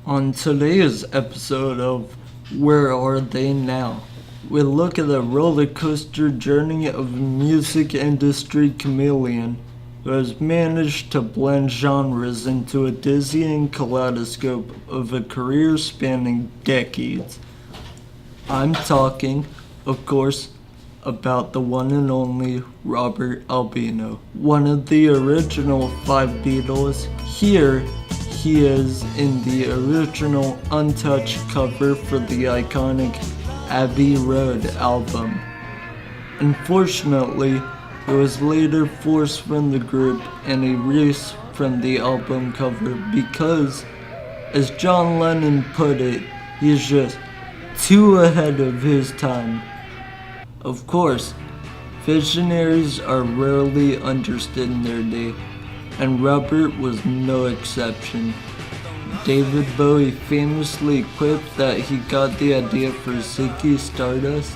On today's episode of Where Are They Now? We look at the roller coaster journey of a music industry chameleon who has managed to blend genres into a dizzying kaleidoscope of a career spanning decades. I'm talking, of course, about the one and only Robert Albino, one of the original 5 Beatles. Here he is in the original untouched cover for the iconic Abbey Road album. Unfortunately, he was later forced from the group and erased from the album cover because, as John Lennon put it, he's just too ahead of his time. Of course, visionaries are rarely understood in their day, and Robert was no exception. David Bowie famously quipped that he got the idea for Ziggy Stardust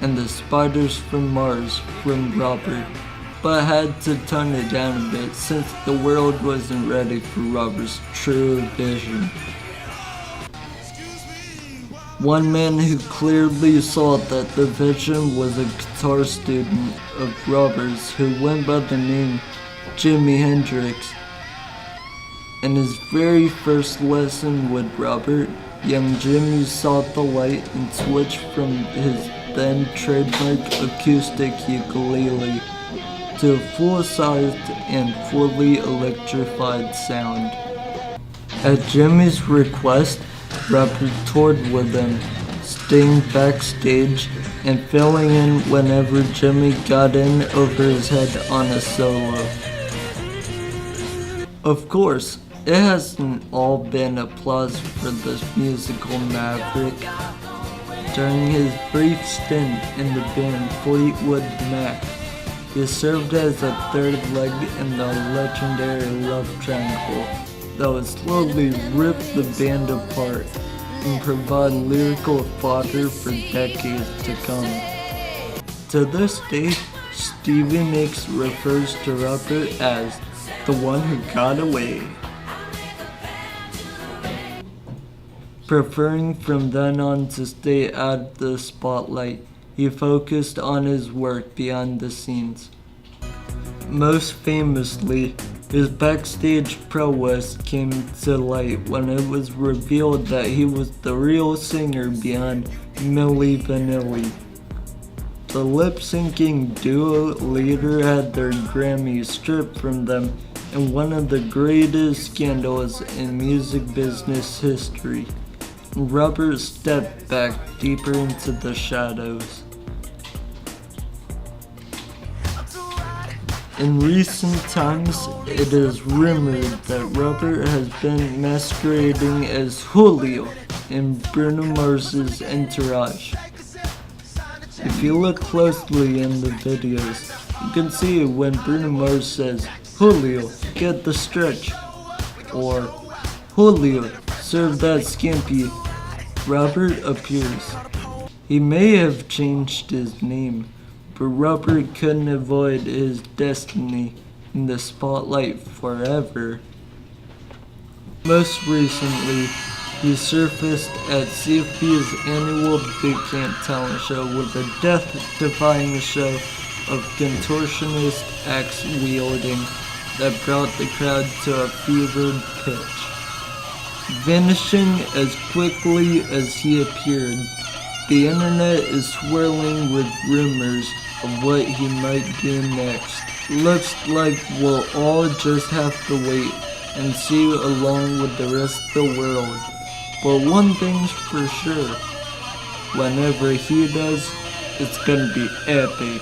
and the Spiders from Mars from Robert, but had to tone it down a bit since the world wasn't ready for Robert's true vision. One man who clearly saw that the vision was a guitar student of Robert's who went by the name Jimi Hendrix. In his very first lesson with Robert, young Jimmy saw the light and switched from his then trademark acoustic ukulele to a full-sized and fully electrified sound. At Jimmy's request, Robert toured with him, staying backstage and filling in whenever Jimmy got in over his head on a solo. Of course, it hasn't all been applause for this musical maverick. During his brief stint in the band Fleetwood Mac, he served as a third leg in the legendary Love Triangle that would slowly rip the band apart and provide lyrical fodder for decades to come. To this day, Stevie Nicks refers to Robert as the one who got away. Preferring from then on to stay out of the spotlight, he focused on his work behind the scenes. Most famously, his backstage prowess came to light when it was revealed that he was the real singer behind Milli Vanilli. The lip-syncing duo later had their Grammys stripped from them in one of the greatest scandals in music business history. Robert stepped back deeper into the shadows. In recent times, it is rumored that Robert has been masquerading as Julio in Bruno Mars's Entourage. If you look closely in the videos, you can see when Bruno Mars says, "Julio, get the stretch," or "Julio, serve that scampi," Robert appears. He may have changed his name, but Robert couldn't avoid his destiny in the spotlight forever. Most recently, he surfaced at CFP's annual Big Camp talent show with a death-defying show of contortionist axe wielding that brought the crowd to a fevered pitch. Vanishing as quickly as he appeared, the internet is swirling with rumors of what he might do next. Looks like we'll all just have to wait and see along with the rest of the world. But one thing's for sure, whenever he does, it's gonna be epic.